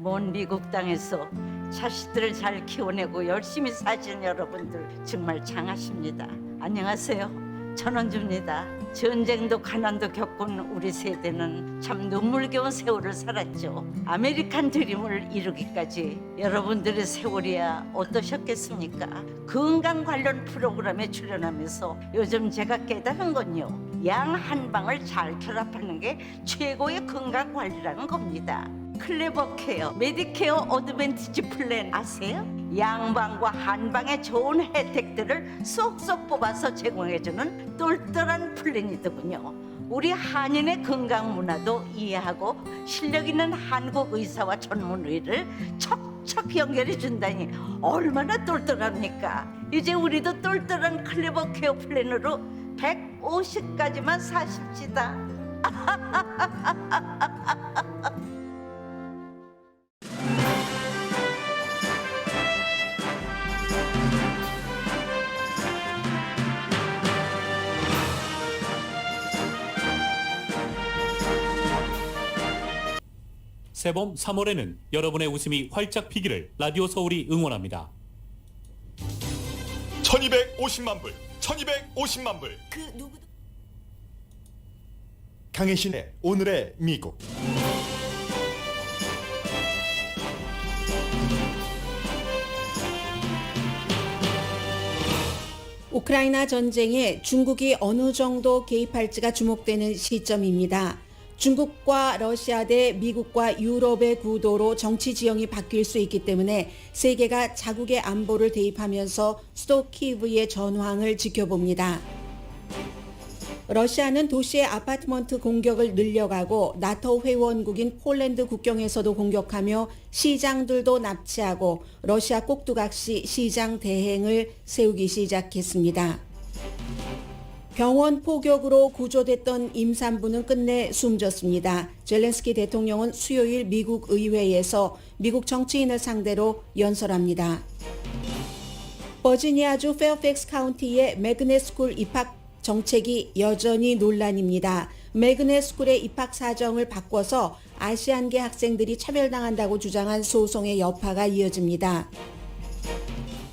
먼 미국 땅에서 자식들을 잘 키워내고 열심히 사신 여러분들 정말 장하십니다. 안녕하세요. 전원주입니다. 전쟁도 가난도 겪은 우리 세대는 참 눈물겨운 세월을 살았죠. 아메리칸 드림을 이루기까지 여러분들의 세월이야 어떠셨겠습니까? 건강 관련 프로그램에 출연하면서 요즘 제가 깨달은 건요, 양 한 방을 잘 결합하는 게 최고의 건강 관리라는 겁니다. 클레버 케어, 메디케어 어드밴티지 플랜 아세요? 양방과 한방의 좋은 혜택들을 쏙쏙 뽑아서 제공해주는 똘똘한 플랜이더군요. 우리 한인의 건강 문화도 이해하고 실력 있는 한국 의사와 전문의를 척척 연결해 준다니 얼마나 똘똘합니까? 이제 우리도 똘똘한 클레버 케어 플랜으로 150까지만 사십시다. 새봄 3월에는 여러분의 웃음이 활짝 피기를 라디오 서울이 응원합니다. 1250만 불, 1250만 불. 그 누구도 강혜신의 오늘의 미국. 우크라이나 전쟁에 중국이 어느 정도 개입할지가 주목되는 시점입니다. 중국과 러시아 대 미국과 유럽의 구도로 정치 지형이 바뀔 수 있기 때문에 세계가 자국의 안보를 대입하면서 수도 키이브의 전황을 지켜봅니다. 러시아는 도시의 아파트먼트 공격을 늘려가고 나토 회원국인 폴란드 국경에서도 공격하며 시장들도 납치하고 러시아 꼭두각시 시장 대행을 세우기 시작했습니다. 병원 포격으로 구조됐던 임산부는 끝내 숨졌습니다. 젤렌스키 대통령은 수요일 미국 의회에서 미국 정치인을 상대로 연설합니다. 버지니아주 페어팩스 카운티의 매그넷 스쿨 입학 정책이 여전히 논란입니다. 매그넷 스쿨의 입학 사정을 바꿔서 아시안계 학생들이 차별당한다고 주장한 소송의 여파가 이어집니다.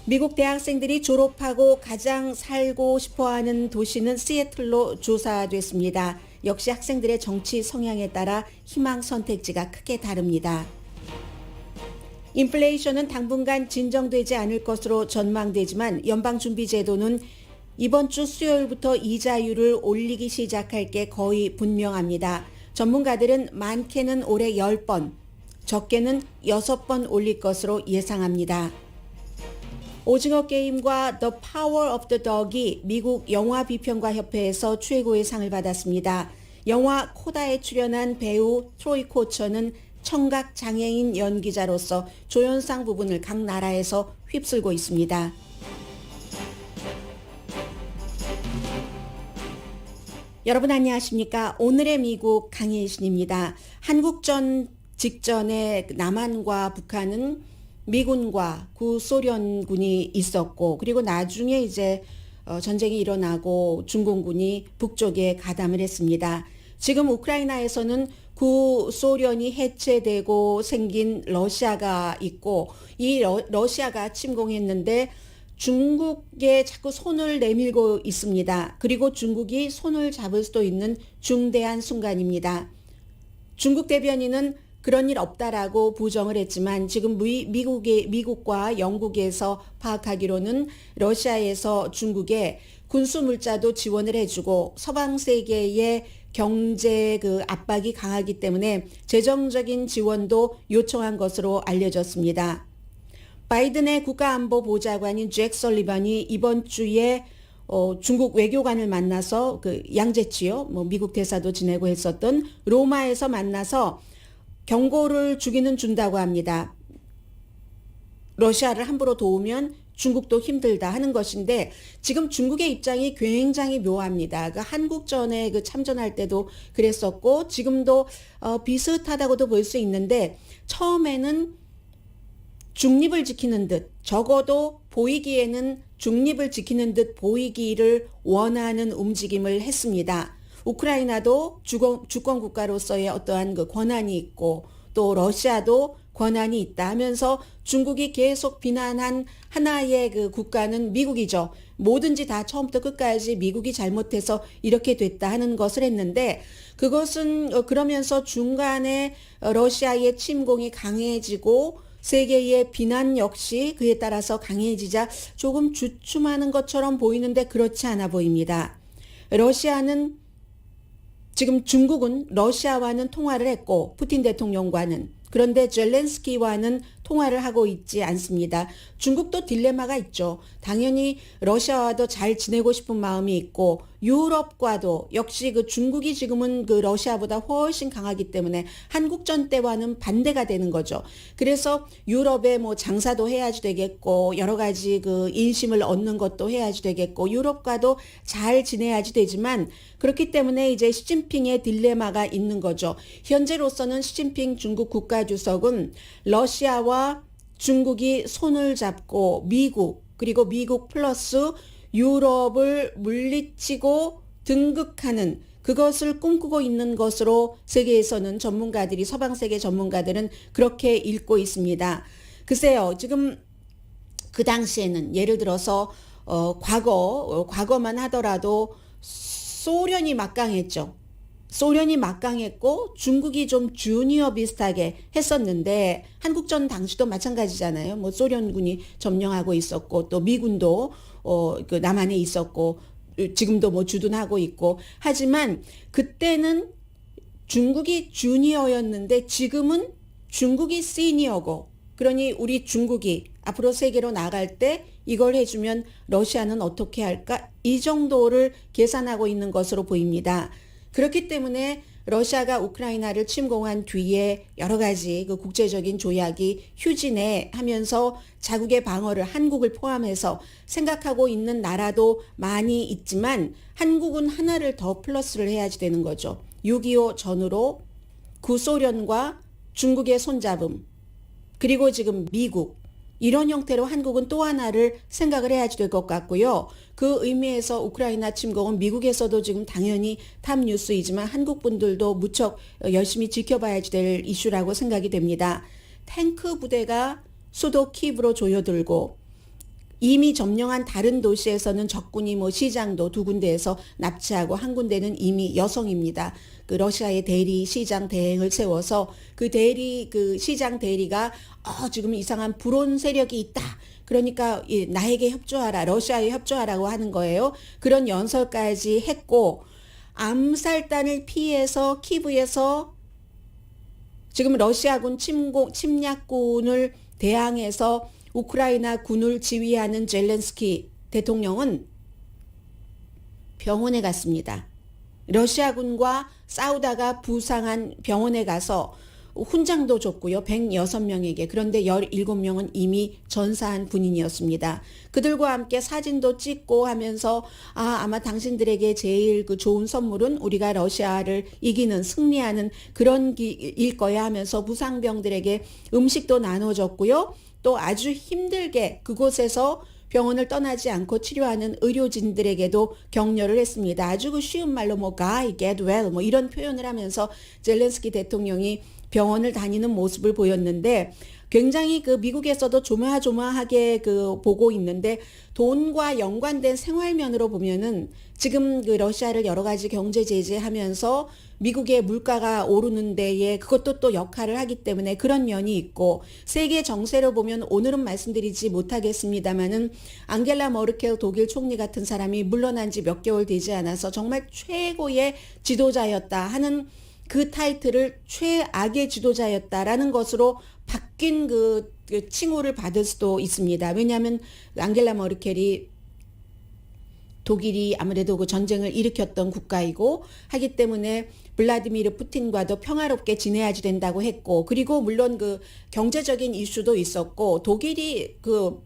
미국 대학생들이 졸업하고 가장 살고 싶어하는 도시는 시애틀로 조사됐습니다. 역시 학생들의 정치 성향에 따라 희망 선택지가 크게 다릅니다. 인플레이션은 당분간 진정되지 않을 것으로 전망되지만 연방준비제도는 이번 주 수요일부터 이자율을 올리기 시작할 게 거의 분명합니다. 전문가들은 많게는 올해 10번, 적게는 6번 올릴 것으로 예상합니다. 오징어 게임과 The Power of the Dog이 미국 영화 비평가 협회에서 최고의 상을 받았습니다. 영화 코다에 출연한 배우 트로이 코처는 청각 장애인 연기자로서 조연상 부분을 각 나라에서 휩쓸고 있습니다. 여러분 안녕하십니까? 오늘의 미국 강혜신입니다. 한국전 직전에 남한과 북한은 미군과 구소련군이 있었고, 그리고 나중에 이제 전쟁이 일어나고 중공군이 북쪽에 가담을 했습니다. 지금 우크라이나에서는 구소련이 해체되고 생긴 러시아가 있고, 이 러시아가 침공했는데 중국에 자꾸 손을 내밀고 있습니다. 그리고 중국이 손을 잡을 수도 있는 중대한 순간입니다. 중국 대변인은 그런 일 없다라고 부정을 했지만 지금 미국과 영국에서 파악하기로는 러시아에서 중국에 군수 물자도 지원을 해주고 서방 세계의 경제 압박이 강하기 때문에 재정적인 지원도 요청한 것으로 알려졌습니다. 바이든의 국가안보보좌관인 잭 설리반이 이번 주에 중국 외교관을 만나서 양재치요, 미국 대사도 지내고 했었던 로마에서 만나서 경고를 주기는 준다고 합니다. 러시아를 함부로 도우면 중국도 힘들다 하는 것인데 지금 중국의 입장이 굉장히 묘합니다. 한국전에 참전할 때도 그랬었고 지금도 비슷하다고도 볼 수 있는데 처음에는 중립을 지키는 듯 적어도 보이기에는 중립을 지키는 듯 보이기를 원하는 움직임을 했습니다. 우크라이나도 주권 국가로서의 어떠한 권한이 있고 또 러시아도 권한이 있다 하면서 중국이 계속 비난한 하나의 그 국가는 미국이죠. 뭐든지 다 처음부터 끝까지 미국이 잘못해서 이렇게 됐다 하는 것을 했는데 그것은 그러면서 중간에 러시아의 침공이 강해지고 세계의 비난 역시 그에 따라서 강해지자 조금 주춤하는 것처럼 보이는데 그렇지 않아 보입니다. 러시아는 지금 중국은 러시아와는 통화를 했고 푸틴 대통령과는 그런데 젤렌스키와는 통화를 하고 있지 않습니다. 중국도 딜레마가 있죠. 당연히 러시아와도 잘 지내고 싶은 마음이 있고 유럽과도 역시 그 중국이 지금은 그 러시아보다 훨씬 강하기 때문에 한국전 때와는 반대가 되는 거죠. 그래서 유럽에 뭐 장사도 해야지 되겠고 여러 가지 그 인심을 얻는 것도 해야지 되겠고 유럽과도 잘 지내야지 되지만 그렇기 때문에 이제 시진핑의 딜레마가 있는 거죠. 현재로서는 시진핑 중국 국가주석은 러시아와 중국이 손을 잡고 미국 그리고 미국 플러스 유럽을 물리치고 등극하는 그것을 꿈꾸고 있는 것으로 세계에서는 전문가들이 서방 세계 전문가들은 그렇게 읽고 있습니다. 글쎄요. 지금 그 당시에는 예를 들어서 과거만 하더라도 소련이 막강했죠. 소련이 막강했고 중국이 좀 주니어 비슷하게 했었는데 한국전 당시도 마찬가지잖아요. 뭐 소련군이 점령하고 있었고 또 미군도 그 남한에 있었고 지금도 뭐 주둔하고 있고 하지만 그때는 중국이 주니어였는데 지금은 중국이 시니어고 그러니 우리 중국이 앞으로 세계로 나갈 때 이걸 해주면 러시아는 어떻게 할까? 이 정도를 계산하고 있는 것으로 보입니다. 그렇기 때문에 러시아가 우크라이나를 침공한 뒤에 여러 가지 그 국제적인 조약이 휴진해 하면서 자국의 방어를 한국을 포함해서 생각하고 있는 나라도 많이 있지만 한국은 하나를 더 플러스를 해야지 되는 거죠. 6.25 전후로 구소련과 중국의 손잡음 그리고 지금 미국 이런 형태로 한국은 또 하나를 생각을 해야지 될 것 같고요. 그 의미에서 우크라이나 침공은 미국에서도 지금 당연히 탑 뉴스이지만 한국 분들도 무척 열심히 지켜봐야지 될 이슈라고 생각이 됩니다. 탱크 부대가 수도 키브로 조여들고 이미 점령한 다른 도시에서는 적군이 뭐 시장도 두 군데에서 납치하고 한 군데는 이미 여성입니다. 그 러시아의 대리 시장 대행을 세워서 그 시장 대리가 지금 이상한 불온 세력이 있다. 그러니까 나에게 협조하라. 러시아에 협조하라고 하는 거예요. 그런 연설까지 했고 암살단을 피해서 키브에서 지금 러시아군 침략군을 대항해서 우크라이나 군을 지휘하는 젤렌스키 대통령은 병원에 갔습니다. 러시아군과 싸우다가 부상한 병원에 가서 훈장도 줬고요. 106명에게. 그런데 17명은 이미 전사한 군인이었습니다. 그들과 함께 사진도 찍고 하면서 아마 당신들에게 제일 그 좋은 선물은 우리가 러시아를 이기는 승리하는 그런 일 거야 하면서 부상병들에게 음식도 나눠줬고요. 또 아주 힘들게 그곳에서 병원을 떠나지 않고 치료하는 의료진들에게도 격려를 했습니다. 아주 그 쉬운 말로 God, get well 뭐 이런 표현을 하면서 젤렌스키 대통령이 병원을 다니는 모습을 보였는데 굉장히 그 미국에서도 조마조마하게 그 보고 있는데 돈과 연관된 생활면으로 보면은 지금 그 러시아를 여러 가지 경제 제재하면서 미국의 물가가 오르는 데에 그것도 또 역할을 하기 때문에 그런 면이 있고 세계 정세로 보면 오늘은 말씀드리지 못하겠습니다마는 앙겔라 머르켈 독일 총리 같은 사람이 물러난 지 몇 개월 되지 않아서 정말 최고의 지도자였다 하는 그 타이틀을 최악의 지도자였다라는 것으로 바뀐 그 칭호를 받을 수도 있습니다. 왜냐하면 앙겔라 머르켈이 독일이 아무래도 그 전쟁을 일으켰던 국가이고 하기 때문에 블라디미르 푸틴과도 평화롭게 지내야지 된다고 했고 그리고 물론 그 경제적인 이슈도 있었고 독일이 그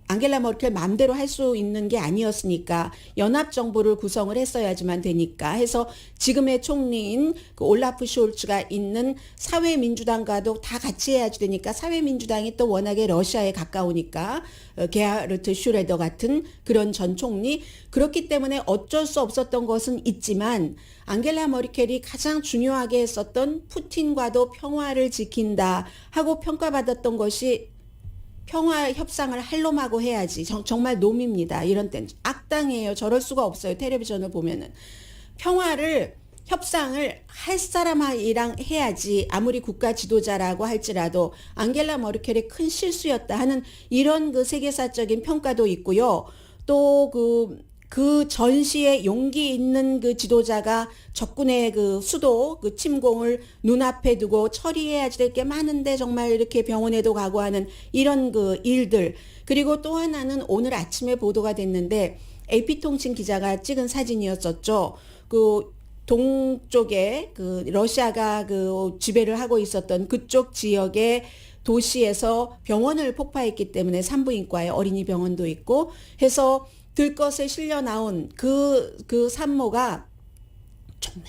앙겔라 머켈 마음대로 할 수 있는 게 아니었으니까 연합정부를 구성을 했어야지만 되니까 해서 지금의 총리인 그 올라프 숄츠가 있는 사회민주당과도 다 같이 해야지 되니까 사회민주당이 또 워낙에 러시아에 가까우니까 게하르트 슈레더 같은 그런 전 총리 그렇기 때문에 어쩔 수 없었던 것은 있지만 앙겔라 머켈이 가장 중요하게 했었던 푸틴과도 평화를 지킨다 하고 평가받았던 것이 평화 협상을 할 놈하고 해야지. 정말 놈입니다. 이런 땐 악당이에요. 저럴 수가 없어요. 텔레비전을 보면은. 협상을 할 사람이랑 해야지. 아무리 국가 지도자라고 할지라도 앙겔라 머켈의 큰 실수였다 하는 이런 그 세계사적인 평가도 있고요. 또 그 전시에 용기 있는 그 지도자가 적군의 그 수도 그 침공을 눈앞에 두고 처리해야지 될 게 많은데 정말 이렇게 병원에도 가고 하는 이런 그 일들. 그리고 또 하나는 오늘 아침에 보도가 됐는데 AP통신 기자가 찍은 사진이었었죠. 그 동쪽에 그 러시아가 그 지배를 하고 있었던 그쪽 지역의 도시에서 병원을 폭파했기 때문에 산부인과에 어린이 병원도 있고 해서 들것에 실려 나온 그 산모가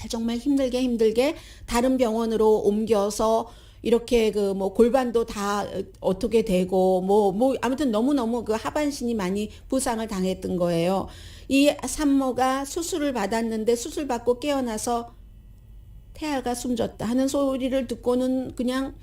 정말 힘들게 다른 병원으로 옮겨서 이렇게 그 뭐 골반도 다 어떻게 되고 뭐 아무튼 너무너무 그 하반신이 많이 부상을 당했던 거예요. 이 산모가 수술을 받았는데 수술 받고 깨어나서 태아가 숨졌다 하는 소리를 듣고는 그냥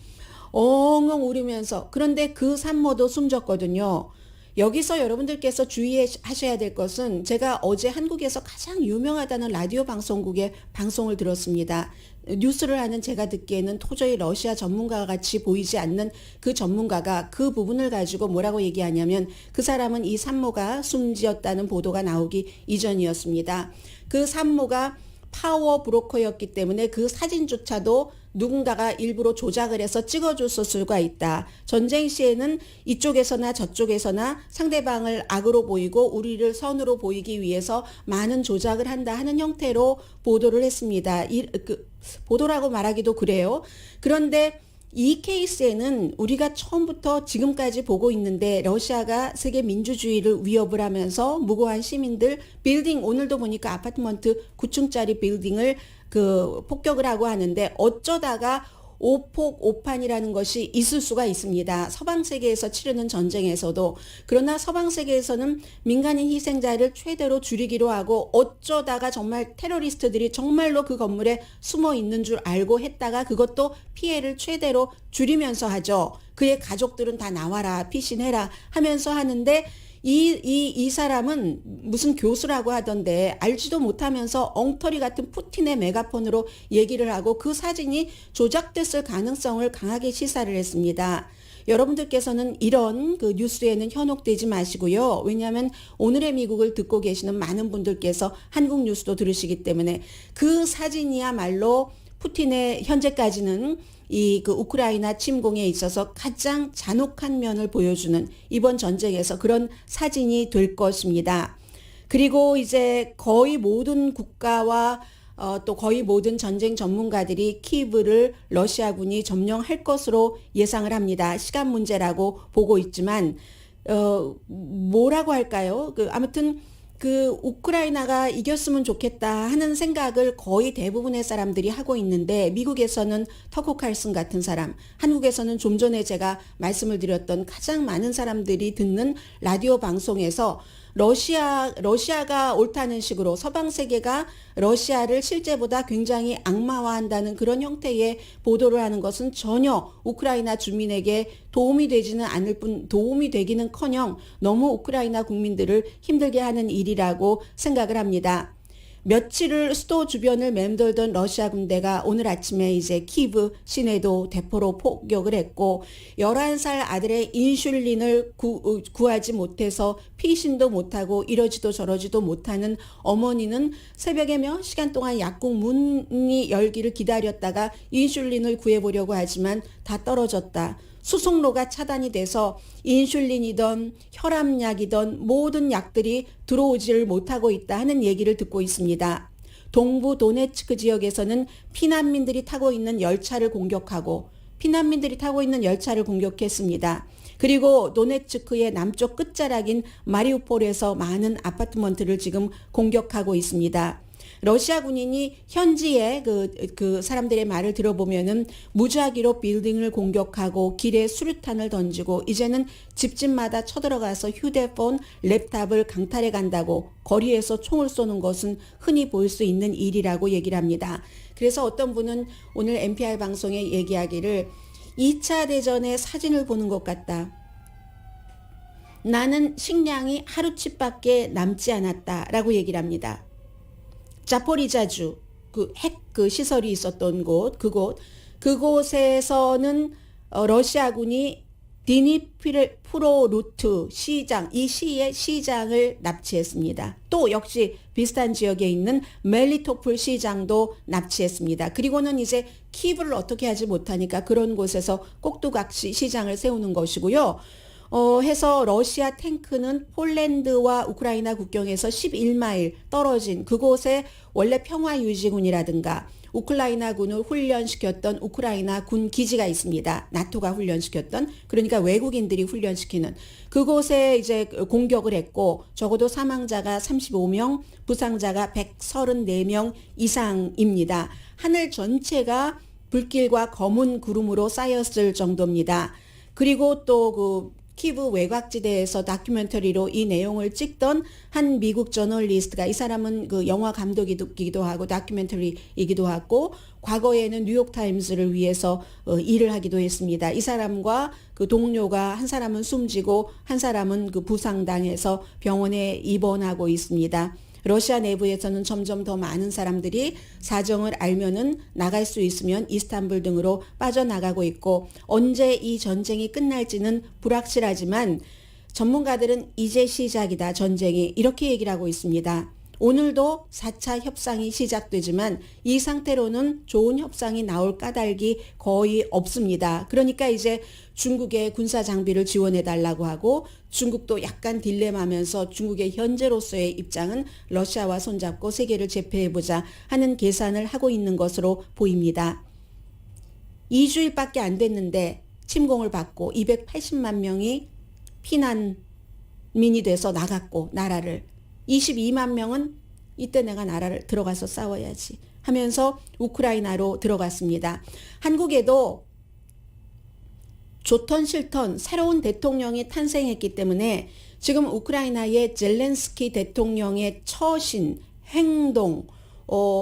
엉엉 울으면서 그런데 그 산모도 숨졌거든요. 여기서 여러분들께서 주의하셔야 될 것은 제가 어제 한국에서 가장 유명하다는 라디오 방송국의 방송을 들었습니다. 뉴스를 하는 제가 듣기에는 도저히 러시아 전문가 같이 보이지 않는 그 전문가가 그 부분을 가지고 뭐라고 얘기하냐면 그 사람은 이 산모가 숨지었다는 보도가 나오기 이전이었습니다. 그 산모가 파워 브로커였기 때문에 그 사진조차도 누군가가 일부러 조작을 해서 찍어줬을 수가 있다. 전쟁 시에는 이쪽에서나 저쪽에서나 상대방을 악으로 보이고 우리를 선으로 보이기 위해서 많은 조작을 한다 하는 형태로 보도를 했습니다. 보도라고 말하기도 그래요. 그런데 이 케이스에는 우리가 처음부터 지금까지 보고 있는데 러시아가 세계 민주주의를 위협을 하면서 무고한 시민들 빌딩 오늘도 보니까 아파트먼트 9층짜리 빌딩을 그 폭격을 하고 하는데 어쩌다가 오폭 오판이라는 것이 있을 수가 있습니다. 서방 세계에서 치르는 전쟁에서도. 그러나 서방 세계에서는 민간인 희생자를 최대로 줄이기로 하고 어쩌다가 정말 테러리스트들이 정말로 그 건물에 숨어 있는 줄 알고 했다가 그것도 피해를 최대로 줄이면서 하죠. 그의 가족들은 다 나와라 피신해라 하면서 하는데 이 사람은 무슨 교수라고 하던데 알지도 못하면서 엉터리 같은 푸틴의 메가폰으로 얘기를 하고 그 사진이 조작됐을 가능성을 강하게 시사를 했습니다. 여러분들께서는 이런 그 뉴스에는 현혹되지 마시고요. 왜냐하면 오늘의 미국을 듣고 계시는 많은 분들께서 한국 뉴스도 들으시기 때문에 그 사진이야말로 푸틴의 현재까지는 이 그 우크라이나 침공에 있어서 가장 잔혹한 면을 보여주는 이번 전쟁에서 그런 사진이 될 것입니다. 그리고 이제 거의 모든 국가와 또 거의 모든 전쟁 전문가들이 키이브를 러시아군이 점령할 것으로 예상을 합니다. 시간 문제라고 보고 있지만 뭐라고 할까요? 아무튼 그 우크라이나가 이겼으면 좋겠다 하는 생각을 거의 대부분의 사람들이 하고 있는데 미국에서는 터커 칼슨 같은 사람, 한국에서는 좀 전에 제가 말씀을 드렸던 가장 많은 사람들이 듣는 라디오 방송에서 러시아가 옳다는 식으로 서방 세계가 러시아를 실제보다 굉장히 악마화한다는 그런 형태의 보도를 하는 것은 전혀 우크라이나 주민에게 도움이 되지는 않을 뿐 도움이 되기는커녕 너무 우크라이나 국민들을 힘들게 하는 일이라고 생각을 합니다. 며칠을 수도 주변을 맴돌던 러시아 군대가 오늘 아침에 이제 키브 시내도 대포로 폭격을 했고 11살 아들의 인슐린을 구하지 못해서 피신도 못하고 이러지도 저러지도 못하는 어머니는 새벽에 몇 시간 동안 약국 문이 열기를 기다렸다가 인슐린을 구해보려고 하지만 다 떨어졌다. 수송로가 차단이 돼서 인슐린이든 혈압약이든 모든 약들이 들어오지를 못하고 있다 하는 얘기를 듣고 있습니다. 동부 도네츠크 지역에서는 피난민들이 타고 있는 열차를 공격하고 피난민들이 타고 있는 열차를 공격했습니다. 그리고 도네츠크의 남쪽 끝자락인 마리우폴에서 많은 아파트먼트를 지금 공격하고 있습니다. 러시아 군인이 현지의 그 사람들의 말을 들어보면은 무작위로 빌딩을 공격하고 길에 수류탄을 던지고 이제는 집집마다 쳐들어가서 휴대폰, 랩탑을 강탈해 간다고 거리에서 총을 쏘는 것은 흔히 볼 수 있는 일이라고 얘기를 합니다. 그래서 어떤 분은 오늘 NPR 방송에 얘기하기를 2차 대전의 사진을 보는 것 같다. 나는 식량이 하루치밖에 남지 않았다라고 얘기를 합니다. 자포리자주 그 핵 그 시설이 있었던 그곳에서는 러시아군이 디니프로루트 시장, 이 시의 시장을 납치했습니다. 또 역시 비슷한 지역에 있는 멜리토폴 시장도 납치했습니다. 그리고는 이제 키브를 어떻게 하지 못하니까 그런 곳에서 꼭두각시 시장을 세우는 것이고요. 해서 러시아 탱크는 폴란드와 우크라이나 국경에서 11마일 떨어진 그곳에 원래 평화유지군이라든가 우크라이나군을 훈련시켰던 우크라이나 군 기지가 있습니다. 나토가 훈련시켰던, 그러니까 외국인들이 훈련시키는 그곳에 이제 공격을 했고 적어도 사망자가 35명, 부상자가 134명 이상입니다. 하늘 전체가 불길과 검은 구름으로 쌓였을 정도입니다. 그리고 또 그 키브 외곽지대에서 다큐멘터리로 이 내용을 찍던 한 미국 저널리스트가, 이 사람은 그 영화 감독이기도 하고 다큐멘터리이기도 하고 과거에는 뉴욕타임스를 위해서 일을 하기도 했습니다. 이 사람과 그 동료가 한 사람은 숨지고 한 사람은 그 부상당해서 병원에 입원하고 있습니다. 러시아 내부에서는 점점 더 많은 사람들이 사정을 알면은 나갈 수 있으면 이스탄불 등으로 빠져나가고 있고 언제 이 전쟁이 끝날지는 불확실하지만 전문가들은 이제 시작이다, 전쟁이, 이렇게 얘기를 하고 있습니다. 오늘도 4차 협상이 시작되지만 이 상태로는 좋은 협상이 나올 까닭이 거의 없습니다. 그러니까 이제 중국의 군사 장비를 지원해 달라고 하고 중국도 약간 딜레마면서 중국의 현재로서의 입장은 러시아와 손잡고 세계를 제패해보자 하는 계산을 하고 있는 것으로 보입니다. 2주일밖에 안 됐는데 침공을 받고 280만 명이 피난민이 돼서 나갔고 나라를 22만 명은 이때 내가 나라를 들어가서 싸워야지 하면서 우크라이나로 들어갔습니다. 한국에도 좋던 싫던 새로운 대통령이 탄생했기 때문에 지금 우크라이나의 젤렌스키 대통령의 처신, 행동,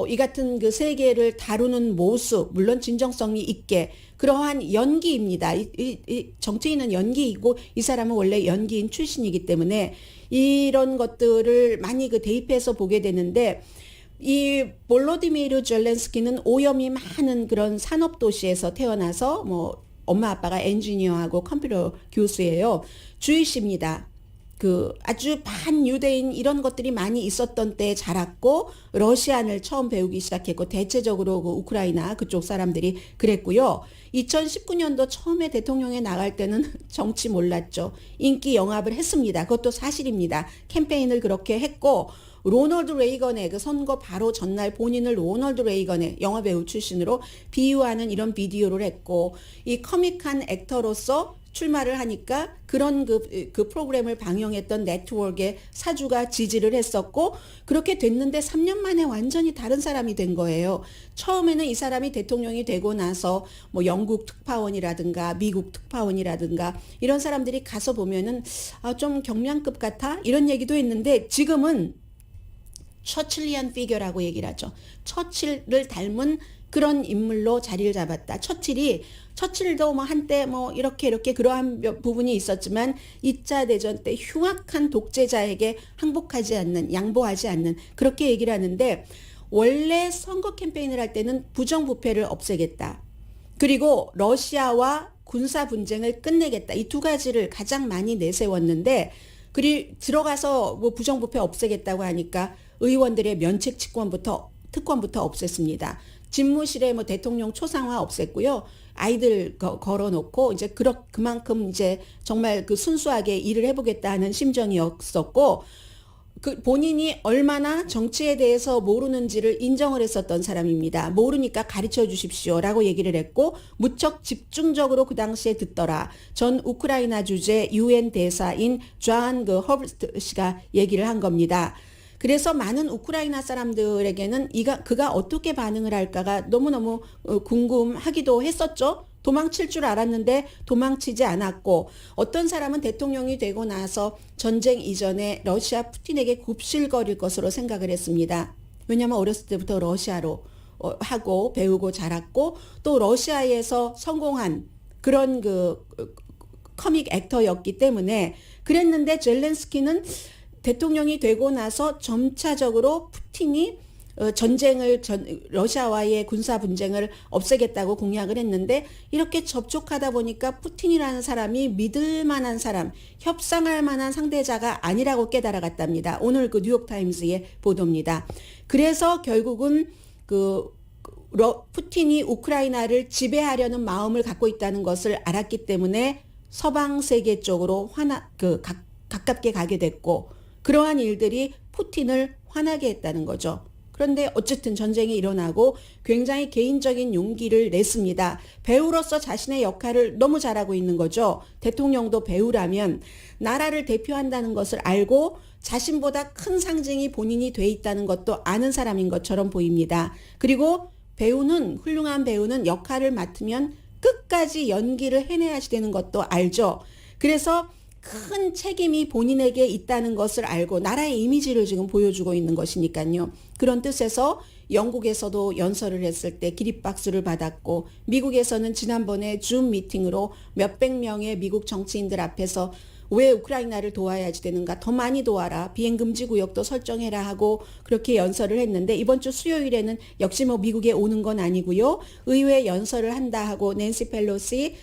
이 같은 그 세계를 다루는 모습, 물론 진정성이 있게 그러한 연기입니다. 이 정치인은 연기이고 이 사람은 원래 연기인 출신이기 때문에 이런 것들을 많이 그 대입해서 보게 되는데 이 볼로디미르 젤렌스키는 오염이 많은 그런 산업도시에서 태어나서 뭐 엄마 아빠가 엔지니어하고 컴퓨터 교수예요. 주이시입니다. 그 아주 반유대인 이런 것들이 많이 있었던 때에 자랐고 러시안을 처음 배우기 시작했고 대체적으로 그 우크라이나 그쪽 사람들이 그랬고요. 2019년도 처음에 대통령에 나갈 때는 정치 몰랐죠. 인기 영합을 했습니다. 그것도 사실입니다. 캠페인을 그렇게 했고 로널드 레이건의 그 선거 바로 전날 본인을 로널드 레이건의 영화배우 출신으로 비유하는 이런 비디오를 했고 이 커믹한 액터로서 출마를 하니까 그런 그 프로그램을 방영했던 네트워크의 사주가 지지를 했었고 그렇게 됐는데 3년 만에 완전히 다른 사람이 된 거예요. 처음에는 이 사람이 대통령이 되고 나서 뭐 영국 특파원이라든가 미국 특파원이라든가 이런 사람들이 가서 보면은 좀 경량급 같아 이런 얘기도 했는데 지금은 처칠리안 피겨라고 얘기를 하죠. 처칠을 닮은 그런 인물로 자리를 잡았다. 처칠도 뭐 한때 뭐 이렇게 그러한 부분이 있었지만 2차 대전 때 흉악한 독재자에게 항복하지 않는, 양보하지 않는 그렇게 얘기를 하는데 원래 선거 캠페인을 할 때는 부정부패를 없애겠다. 그리고 러시아와 군사 분쟁을 끝내겠다. 이 두 가지를 가장 많이 내세웠는데 들어가서 뭐 부정부패 없애겠다고 하니까 의원들의 면책 특권부터 없앴습니다. 집무실에 뭐 대통령 초상화 없앴고요. 아이들 걸어놓고 이제 그만큼 이제 정말 그 순수하게 일을 해보겠다는 심정이었었고 그 본인이 얼마나 정치에 대해서 모르는지를 인정을 했었던 사람입니다. 모르니까 가르쳐 주십시오라고 얘기를 했고 무척 집중적으로 그 당시에 듣더라. 전 우크라이나 주재 유엔 대사인 존 허버스트 씨가 얘기를 한 겁니다. 그래서 많은 우크라이나 사람들에게는 그가 어떻게 반응을 할까가 너무너무 궁금하기도 했었죠. 도망칠 줄 알았는데 도망치지 않았고 어떤 사람은 대통령이 되고 나서 전쟁 이전에 러시아 푸틴에게 굽실거릴 것으로 생각을 했습니다. 왜냐하면 어렸을 때부터 러시아로 하고 배우고 자랐고 또 러시아에서 성공한 그런 그 커믹 액터였기 때문에 그랬는데 젤렌스키는 대통령이 되고 나서 점차적으로 푸틴이 러시아와의 군사 분쟁을 없애겠다고 공약을 했는데 이렇게 접촉하다 보니까 푸틴이라는 사람이 믿을 만한 사람, 협상할 만한 상대자가 아니라고 깨달아갔답니다. 오늘 그 뉴욕타임스의 보도입니다. 그래서 결국은 푸틴이 우크라이나를 지배하려는 마음을 갖고 있다는 것을 알았기 때문에 서방 세계 쪽으로 가깝게 가게 됐고 그러한 일들이 푸틴을 화나게 했다는 거죠. 그런데 어쨌든 전쟁이 일어나고 굉장히 개인적인 용기를 냈습니다. 배우로서 자신의 역할을 너무 잘하고 있는 거죠. 대통령도 배우라면 나라를 대표한다는 것을 알고 자신보다 큰 상징이 본인이 돼 있다는 것도 아는 사람인 것처럼 보입니다. 그리고 훌륭한 배우는 역할을 맡으면 끝까지 연기를 해내야 되는 것도 알죠. 그래서 큰 책임이 본인에게 있다는 것을 알고 나라의 이미지를 지금 보여주고 있는 것이니까요. 그런 뜻에서 영국에서도 연설을 했을 때 기립박수를 받았고 미국에서는 지난번에 줌 미팅으로 몇백 명의 미국 정치인들 앞에서 왜 우크라이나를 도와야지 되는가, 더 많이 도와라, 비행금지 구역도 설정해라 하고 그렇게 연설을 했는데 이번 주 수요일에는 역시 미국에 오는 건 아니고요. 의회 연설을 한다 하고 낸시 펠로시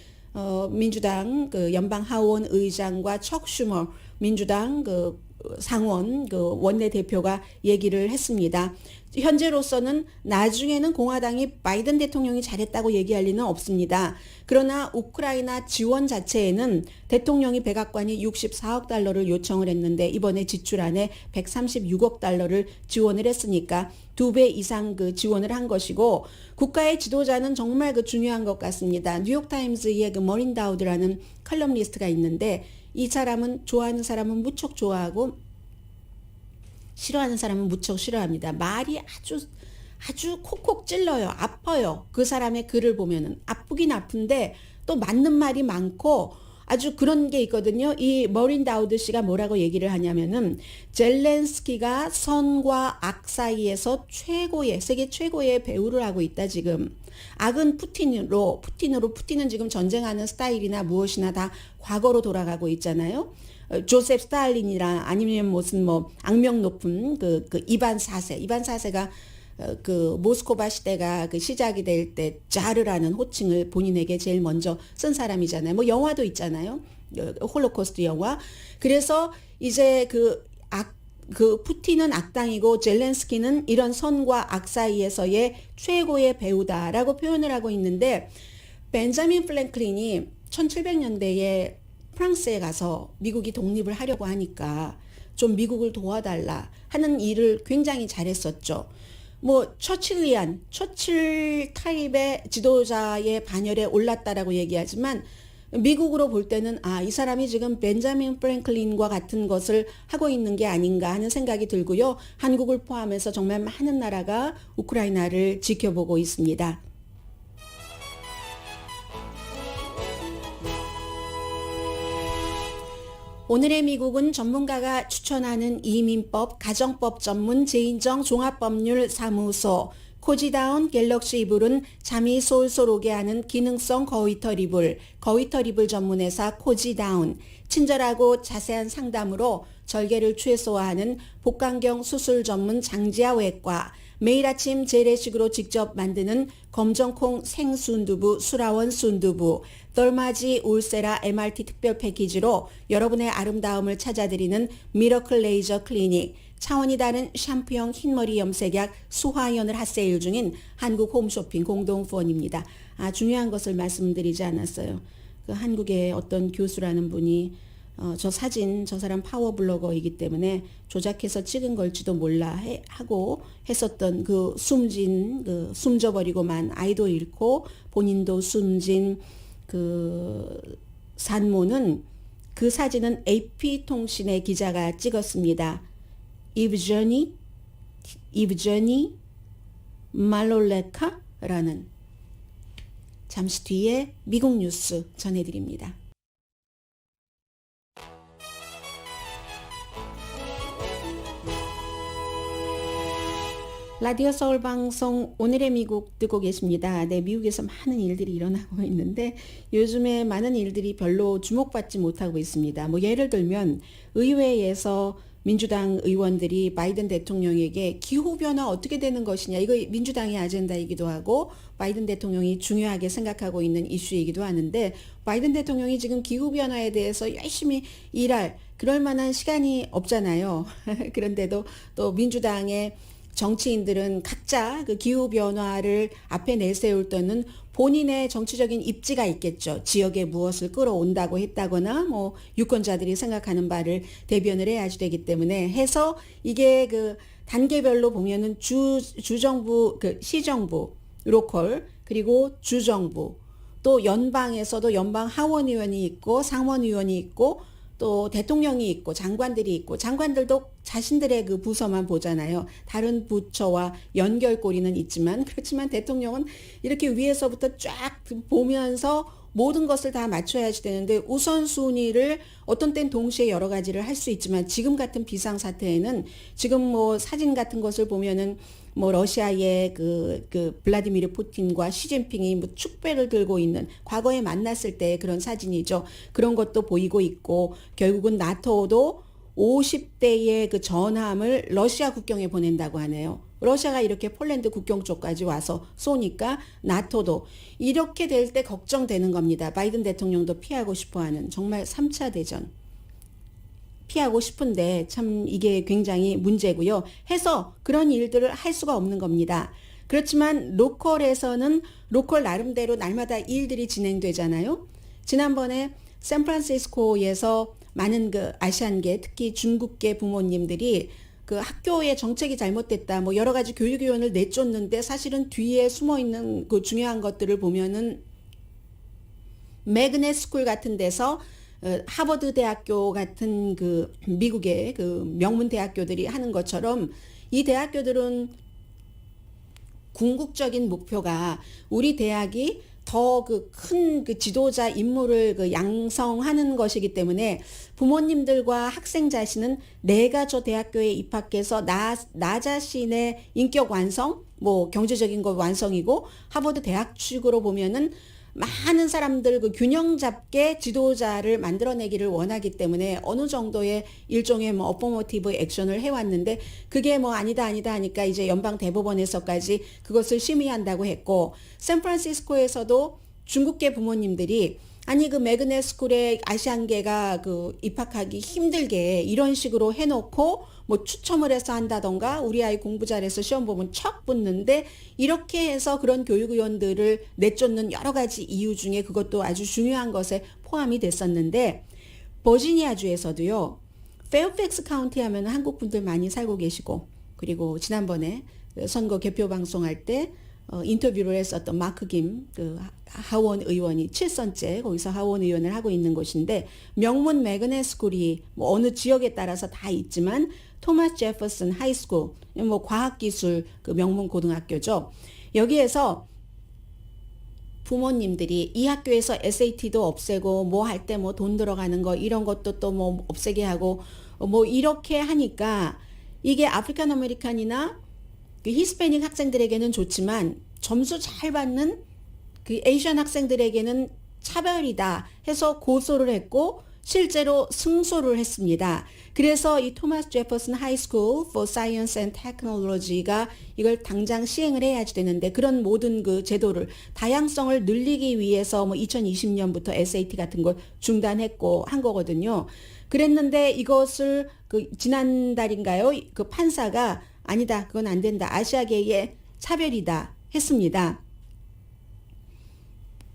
민주당 연방 하원 의장과 척 슈머 민주당 상원 원내대표가 얘기를 했습니다. 현재로서는 나중에는 공화당이 바이든 대통령이 잘했다고 얘기할 리는 없습니다. 그러나 우크라이나 지원 자체에는 대통령이 백악관이 64억 달러를 요청을 했는데 이번에 지출안에 136억 달러를 지원을 했으니까 2배 이상 지원을 한 것이고 국가의 지도자는 정말 중요한 것 같습니다. 뉴욕타임즈의 머린 다우드라는 칼럼니스트가 있는데 이 사람은 좋아하는 사람은 무척 좋아하고 싫어하는 사람은 무척 싫어합니다. 말이 아주 콕콕 찔러요. 아파요. 그 사람의 글을 보면은 아프긴 아픈데 또 맞는 말이 많고 아주 그런 게 있거든요. 이 머린 다우드 씨가 뭐라고 얘기를 하냐면은 젤렌스키가 선과 악 사이에서 세계 최고의 배우를 하고 있다 지금. 악은 푸틴은 지금 전쟁하는 스타일이나 무엇이나 다 과거로 돌아가고 있잖아요. 조셉 스탈린이랑 아니면 무슨 악명 높은 이반 4세가 모스코바 시대가 시작이 될 때 자르라는 호칭을 본인에게 제일 먼저 쓴 사람이잖아요. 영화도 있잖아요. 홀로코스트 영화. 그래서 이제 푸틴은 악당이고 젤렌스키는 이런 선과 악 사이에서의 최고의 배우다라고 표현을 하고 있는데 벤자민 프랭클린이 1700년대에 프랑스에 가서 미국이 독립을 하려고 하니까 좀 미국을 도와달라 하는 일을 굉장히 잘했었죠. 처칠 타입의 지도자의 반열에 올랐다라고 얘기하지만 미국으로 볼 때는 이 사람이 지금 벤자민 프랭클린과 같은 것을 하고 있는 게 아닌가 하는 생각이 들고요. 한국을 포함해서 정말 많은 나라가 우크라이나를 지켜보고 있습니다. 오늘의 미국은 전문가가 추천하는 이민법, 가정법 전문 제인정 종합법률 사무소, 코지다운 갤럭시 이불은 잠이 솔솔 오게 하는 기능성 거위털 이불 전문회사 코지다운, 친절하고 자세한 상담으로 절개를 최소화하는 복강경 수술 전문 장지아 외과, 매일 아침 재래식으로 직접 만드는 검정콩 생순두부 수라원 순두부, 덜마지 울세라 MRT 특별 패키지로 여러분의 아름다움을 찾아드리는 미러클 레이저 클리닉, 차원이 다른 샴푸형 흰머리 염색약 수화연을 핫세일 중인 한국 홈쇼핑 공동후원입니다. 중요한 것을 말씀드리지 않았어요. 한국의 어떤 교수라는 분이 저 사진 저 사람 파워블로거이기 때문에 조작해서 찍은 걸지도 몰라 하고 했었던 그 숨져버리고만 아이도 잃고 본인도 숨진 그 산모는 그 사진은 AP통신의 기자가 찍었습니다. 이브저니 말롤레카라는 잠시 뒤에 미국 뉴스 전해드립니다. 라디오 서울 방송 오늘의 미국 듣고 계십니다. 네, 미국에서 많은 일들이 일어나고 있는데 요즘에 많은 일들이 별로 주목받지 못하고 있습니다. 뭐 예를 들면 의회에서 민주당 의원들이 바이든 대통령에게 기후변화 어떻게 되는 것이냐, 이거 민주당의 아젠다이기도 하고 바이든 대통령이 중요하게 생각하고 있는 이슈이기도 하는데 바이든 대통령이 지금 기후변화에 대해서 열심히 일할 그럴 만한 시간이 없잖아요. 그런데도 또 민주당의 정치인들은 각자 그 기후변화를 앞에 내세울 때는 본인의 정치적인 입지가 있겠죠. 지역에 무엇을 끌어온다고 했다거나 뭐 유권자들이 생각하는 바를 대변을 해야지 되기 때문에 해서 이게 그 단계별로 보면은 주정부, 그 시정부, 로컬, 그리고 주정부, 또 연방에서도 연방 하원의원이 있고 상원의원이 있고 또 대통령이 있고 장관들이 있고 장관들도 자신들의 그 부서만 보잖아요. 다른 부처와 연결고리는 있지만 그렇지만 대통령은 이렇게 위에서부터 쫙 보면서 모든 것을 다 맞춰야지 되는데 우선순위를 어떤 땐 동시에 여러 가지를 할 수 있지만 지금 같은 비상사태에는 지금 뭐 사진 같은 것을 보면은 뭐 러시아의 그 블라디미르 푸틴과 시진핑이 뭐 축배를 들고 있는 과거에 만났을 때 그런 사진이죠. 그런 것도 보이고 있고 결국은 나토도 50대의 그 전함을 러시아 국경에 보낸다고 하네요. 러시아가 이렇게 폴란드 국경 쪽까지 와서 쏘니까 나토도 이렇게 될 때 걱정되는 겁니다. 바이든 대통령도 피하고 싶어하는 정말 3차 대전. 피하고 싶은데 참 이게 굉장히 문제고요. 해서 그런 일들을 할 수가 없는 겁니다. 그렇지만 로컬에서는 로컬 나름대로 날마다 일들이 진행되잖아요. 지난번에 샌프란시스코에서 많은 그 아시안계 특히 중국계 부모님들이 그 학교의 정책이 잘못됐다 뭐 여러 가지 교육위원을 내쫓는데 사실은 뒤에 숨어 있는 그 중요한 것들을 보면은 매그넷 스쿨 같은 데서 하버드 대학교 같은 그 미국의 그 명문 대학교들이 하는 것처럼 이 대학교들은 궁극적인 목표가 우리 대학이 더 그 큰 그 지도자 인물을 그 양성하는 것이기 때문에 부모님들과 학생 자신은 내가 저 대학교에 입학해서 나 자신의 인격 완성, 뭐 경제적인 것 완성이고 하버드 대학 측으로 보면은 많은 사람들 그 균형 잡게 지도자를 만들어내기를 원하기 때문에 어느 정도의 일종의 뭐 어포머티브 액션을 해왔는데 그게 뭐 아니다 하니까 이제 연방 대법원에서까지 그것을 심의한다고 했고 샌프란시스코에서도 중국계 부모님들이 아니 그 매그넷 스쿨에 아시안계가 그 입학하기 힘들게 이런 식으로 해놓고 뭐 추첨을 해서 한다던가 우리 아이 공부 잘해서 시험 보면 척 붙는데 이렇게 해서 그런 교육위원들을 내쫓는 여러 가지 이유 중에 그것도 아주 중요한 것에 포함이 됐었는데 버지니아주에서도요. 페어팩스 카운티 하면 한국 분들 많이 살고 계시고 그리고 지난번에 선거 개표 방송할 때 인터뷰를 했었던 마크 김 그 하원 의원이 7선째 거기서 하원 의원을 하고 있는 곳인데 명문 매그넷 스쿨이 뭐 어느 지역에 따라서 다 있지만 토마스 제퍼슨 하이스쿨 뭐 과학기술 그 명문 고등학교죠. 여기에서 부모님들이 이 학교에서 SAT도 없애고 뭐 할 때 뭐 돈 들어가는 거 이런 것도 또 뭐 없애게 하고 뭐 이렇게 하니까 이게 아프리칸 아메리칸이나 그 히스패닉 학생들에게는 좋지만 점수 잘 받는 그 에이시안 학생들에게는 차별이다 해서 고소를 했고 실제로 승소를 했습니다. 그래서 이 토마스 제퍼슨 하이스쿨 for Science and Technology가 이걸 당장 시행을 해야지 되는데 그런 모든 그 제도를 다양성을 늘리기 위해서 뭐 2020년부터 SAT 같은 걸 중단했고 한 거거든요. 그랬는데 이것을 그 지난달인가요? 그 판사가 아니다. 그건 안 된다. 아시아계의 차별이다 했습니다.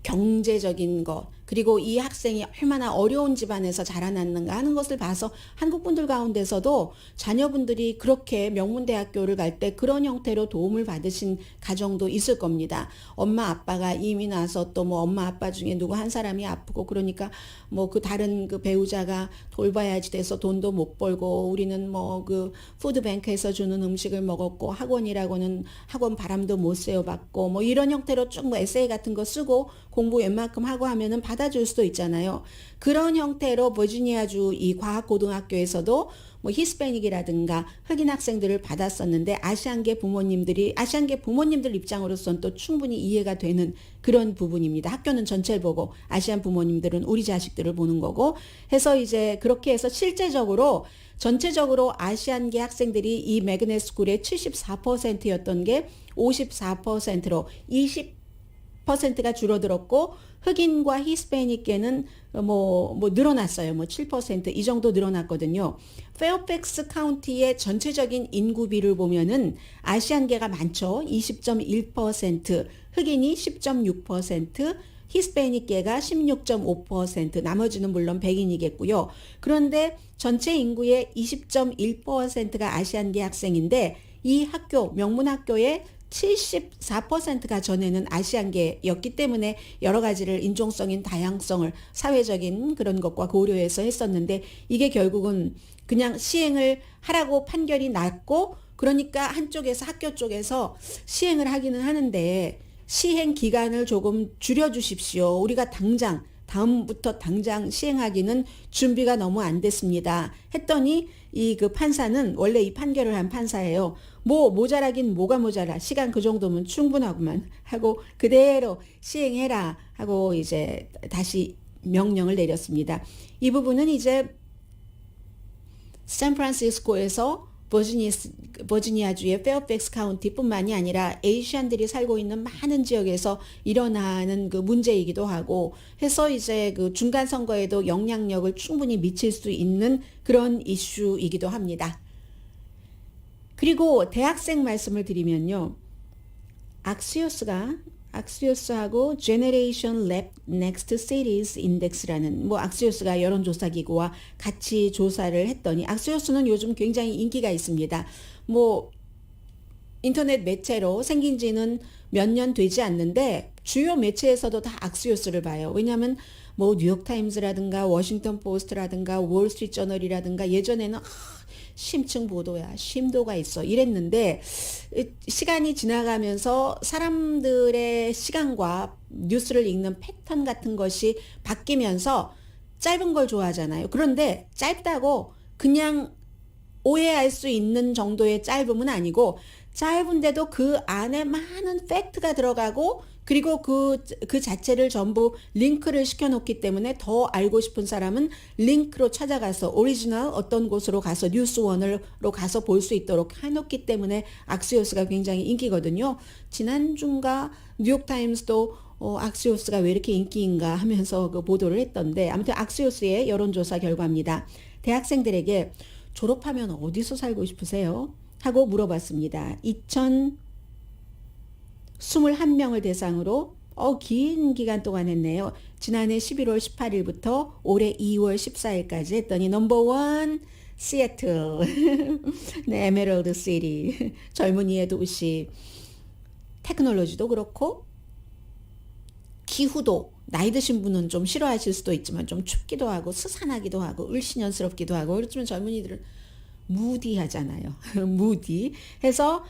경제적인 것 그리고 이 학생이 얼마나 어려운 집안에서 자라났는가 하는 것을 봐서 한국 분들 가운데서도 자녀분들이 그렇게 명문대학교를 갈 때 그런 형태로 도움을 받으신 가정도 있을 겁니다. 엄마 아빠가 이민 와서 또 뭐 엄마 아빠 중에 누구 한 사람이 아프고 그러니까 뭐 그 다른 그 배우자가 돌봐야지 돼서 돈도 못 벌고 우리는 뭐 그 푸드뱅크에서 주는 음식을 먹었고 학원이라고는 학원 바람도 못 쐬어봤고 뭐 이런 형태로 쭉 뭐 에세이 같은 거 쓰고 공부 웬만큼 하고 하면은 받아줄 수도 있잖아요. 그런 형태로 버지니아주 이 과학고등학교에서도 뭐 히스패닉이라든가 흑인 학생들을 받았었는데 아시안계 부모님들 입장으로서는 또 충분히 이해가 되는 그런 부분입니다. 학교는 전체를 보고 아시안 부모님들은 우리 자식들을 보는 거고 해서 이제 그렇게 해서 실제적으로 전체적으로 아시안계 학생들이 이 매그넷 스쿨의 74%였던 게 54%로 20%가 줄어들었고 흑인과 히스패닉계는 뭐 늘어났어요. 뭐 7% 이 정도 늘어났거든요. 페어팩스 카운티의 전체적인 인구비를 보면은 아시안계가 많죠. 20.1%, 흑인이 10.6%, 히스패닉계가 16.5%, 나머지는 물론 백인이겠고요. 그런데 전체 인구의 20.1%가 아시안계 학생인데 이 학교, 명문학교의 74%가 전에는 아시안계였기 때문에 여러 가지를 인종성인 다양성을 사회적인 그런 것과 고려해서 했었는데 이게 결국은 그냥 시행을 하라고 판결이 났고 그러니까 한쪽에서 학교 쪽에서 시행을 하기는 하는데 시행 기간을 조금 줄여주십시오. 우리가 다음부터 당장 시행하기는 준비가 너무 안 됐습니다. 했더니 이 그 판사는 원래 이 판결을 한 판사예요. 뭐 모자라긴 뭐가 모자라. 시간 그 정도면 충분하구만 하고 그대로 시행해라 하고 이제 다시 명령을 내렸습니다. 이 부분은 이제 샌프란시스코에서 버지니아주의 페어팩스 카운티뿐만이 아니라 에이시안들이 살고 있는 많은 지역에서 일어나는 그 문제이기도 하고 해서 이제 그 중간 선거에도 영향력을 충분히 미칠 수 있는 그런 이슈이기도 합니다. 그리고 대학생 말씀을 드리면요. 악시오스하고 Generation Lab Next Cities Index라는 악시오스가 여론조사 기구와 같이 조사를 했더니 악시오스는 요즘 굉장히 인기가 있습니다. 인터넷 매체로 생긴 지는 몇 년 되지 않는데 주요 매체에서도 다 악시오스를 봐요. 왜냐하면 뉴욕타임즈라든가 워싱턴 포스트라든가 월스트리트 저널이라든가 예전에는 심층 보도야, 심도가 있어 이랬는데 시간이 지나가면서 사람들의 시간과 뉴스를 읽는 패턴 같은 것이 바뀌면서 짧은 걸 좋아하잖아요. 그런데 짧다고 그냥 오해할 수 있는 정도의 짧음은 아니고 짧은데도 그 안에 많은 팩트가 들어가고 그리고 그 자체를 전부 링크를 시켜놓기 때문에 더 알고 싶은 사람은 링크로 찾아가서 오리지널 어떤 곳으로 가서 뉴스원으로 가서 볼 수 있도록 해놓기 때문에 악시오스가 굉장히 인기거든요. 지난주인가 뉴욕타임스도 악시오스가 왜 이렇게 인기인가 하면서 그 보도를 했던데 아무튼 악시오스의 여론조사 결과입니다. 대학생들에게 졸업하면 어디서 살고 싶으세요? 하고 물어봤습니다. 21명을 대상으로 긴 기간 동안 했네요. 지난해 11월 18일부터 올해 2월 14일까지 했더니 넘버 1 시애틀 네, 에메랄드 시티 젊은이의 도시 테크놀로지도 그렇고 기후도 나이 드신 분은 좀 싫어하실 수도 있지만 좀 춥기도 하고 스산하기도 하고 을씨년스럽기도 하고 그렇지만 젊은이들은 무디하잖아요. 무디 해서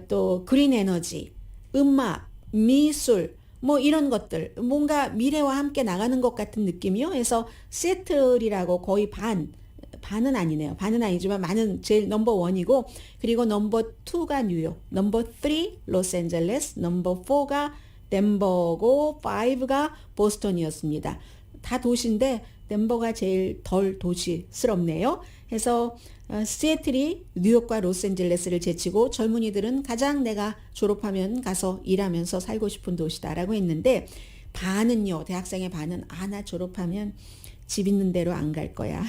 또 그린 에너지 음악, 미술, 이런 것들, 뭔가 미래와 함께 나가는 것 같은 느낌이요. 그래서 시애틀이라고 거의 반은 아니네요. 반은 아니지만 많은 제일 넘버 1이고, 그리고 넘버 2가 뉴욕, 넘버 3 로스앤젤레스, 넘버 4가 덴버고, 5가 보스턴이었습니다. 다 도시인데 덴버가 제일 덜 도시스럽네요. 해서 시애틀이 뉴욕과 로스앤젤레스를 제치고 젊은이들은 가장 내가 졸업하면 가서 일하면서 살고 싶은 도시다라고 했는데 반은요. 대학생의 반은 나 졸업하면 집 있는 데로 안 갈 거야.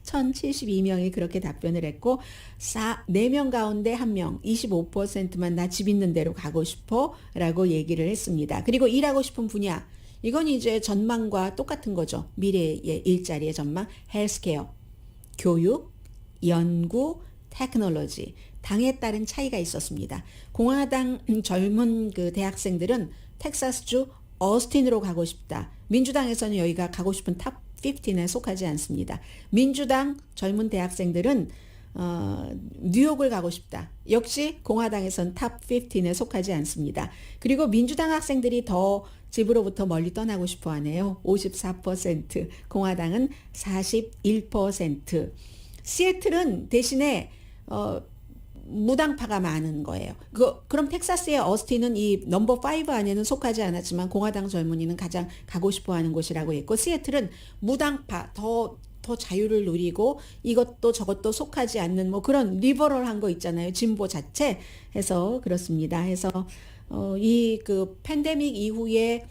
1072명이 그렇게 답변을 했고 4명 가운데 1명 25%만 나 집 있는 데로 가고 싶어 라고 얘기를 했습니다. 그리고 일하고 싶은 분야 이건 이제 전망과 똑같은 거죠. 미래의 일자리의 전망, 헬스케어, 교육, 연구, 테크놀로지, 당에 따른 차이가 있었습니다. 공화당 젊은 그 대학생들은 텍사스주 어스틴으로 가고 싶다. 민주당에서는 여기가 가고 싶은 탑 15에 속하지 않습니다. 민주당 젊은 대학생들은 뉴욕을 가고 싶다. 역시 공화당에선 탑 15에 속하지 않습니다. 그리고 민주당 학생들이 더 집으로부터 멀리 떠나고 싶어 하네요. 54%, 공화당은 41%. 시애틀은 대신에 무당파가 많은 거예요. 그럼 텍사스의 어스틴은 이 넘버 5 안에는 속하지 않았지만 공화당 젊은이는 가장 가고 싶어 하는 곳이라고 했고, 시애틀은 무당파, 더 자유를 누리고 이것도 저것도 속하지 않는 뭐 그런 리버럴한 거 있잖아요. 진보 자체 해서 그렇습니다. 해서 이 그 팬데믹 이후에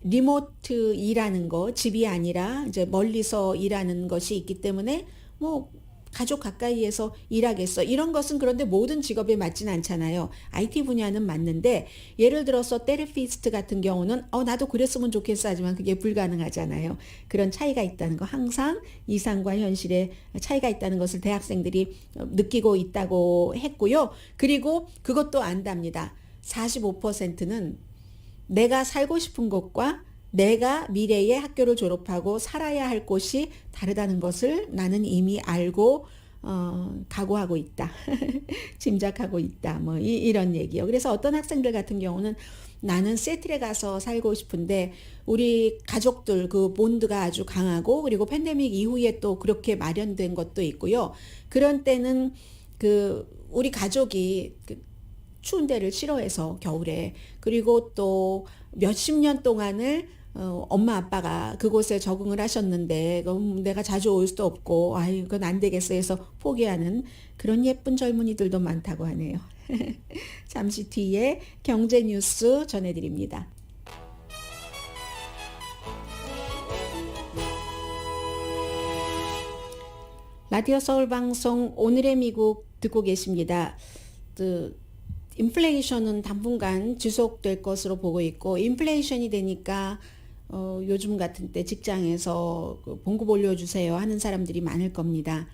리모트 일하는 거, 집이 아니라 이제 멀리서 일하는 것이 있기 때문에 뭐 가족 가까이에서 일하겠어. 이런 것은 그런데 모든 직업에 맞진 않잖아요. IT 분야는 맞는데 예를 들어서 테라피스트 같은 경우는 나도 그랬으면 좋겠어 하지만 그게 불가능하잖아요. 그런 차이가 있다는 거, 항상 이상과 현실의 차이가 있다는 것을 대학생들이 느끼고 있다고 했고요. 그리고 그것도 안답니다. 45%는 내가 살고 싶은 곳과 내가 미래에 학교를 졸업하고 살아야 할 곳이 다르다는 것을 나는 이미 알고 각오하고 있다. 짐작하고 있다. 뭐 이런 얘기요. 그래서 어떤 학생들 같은 경우는 나는 세틀에 가서 살고 싶은데 우리 가족들 그 본드가 아주 강하고 그리고 팬데믹 이후에 또 그렇게 마련된 것도 있고요. 그런 때는 그 우리 가족이 추운 데를 싫어해서 겨울에, 그리고 또 몇십 년 동안을 엄마 아빠가 그곳에 적응을 하셨는데 내가 자주 올 수도 없고 그건 안 되겠어 해서 포기하는 그런 예쁜 젊은이들도 많다고 하네요. 잠시 뒤에 경제 뉴스 전해드립니다. 라디오 서울 방송 오늘의 미국 듣고 계십니다. 인플레이션은 당분간 지속될 것으로 보고 있고, 인플레이션이 되니까 요즘 같은 때 직장에서 봉급 올려주세요 하는 사람들이 많을 겁니다.